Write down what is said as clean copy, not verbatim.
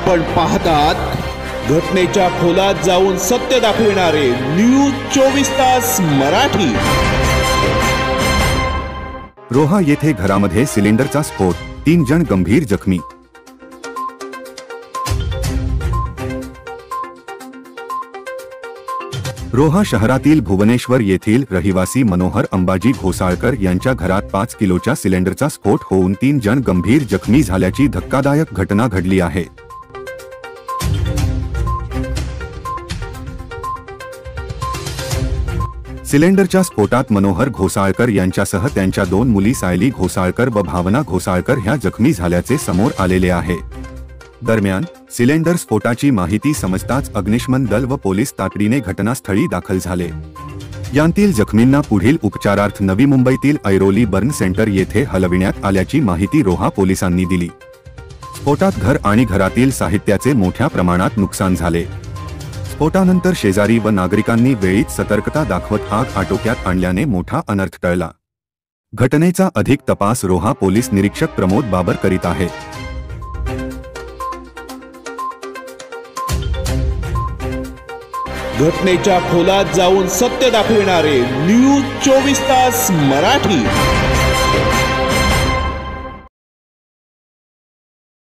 आपण पाहतात घटनेच्या खोलात जाऊन सत्य दाखविणारे न्यूज 24 तास मराठी। रोहा येथे घरामध्ये सिलेंडरचा स्फोट, 3 जण गंभीर जखमी। रोहा शहरातील भुवनेश्वर येथील रहिवासी मनोहर अंबाजी घोसाळकर यांच्या घरात 5 किलोच्या सिलेंडरचा स्फोट होऊन 3 जण गंभीर जखमी झाल्याची धक्कादायक घटना घडली आहे। सिलेंडरच्या स्फोटात मनोहर घोसाळकर यांच्यासह त्यांच्या 2 मुली सायली घोसाळकर व भावना घोसाळकर ह्या जखमी झाल्याचे समोर आलेले आहे। दरम्यान सिलेंडर स्फोटाची माहिती समजताच अग्निशमन दल व पोलीस तातडीने घटनास्थळी दाखल झाले। यांतील जखमींना पुढील उपचारार्थ नवी मुंबईतील ऐरोली बर्न सेंटर येथे हलविण्यात आल्याची माहिती रोहा पोलिसांनी दिली। स्फोटात घर आणि घरातील साहित्याचे मोठ्या प्रमाणात नुकसान झाले। स्फोटानंतर शेजारी व नागरिकांनी वेळीच सतर्कता दाखवत आग आटोक्यात आणल्याने मोठा अनर्थ टळला। घटनेचा अधिक तपास रोहा पोलीस निरीक्षक प्रमोद बाबर करीत आहेत। घटनेच्या खोलात जाऊन सत्य दाखविणारे न्यूज 24 तास मराठी।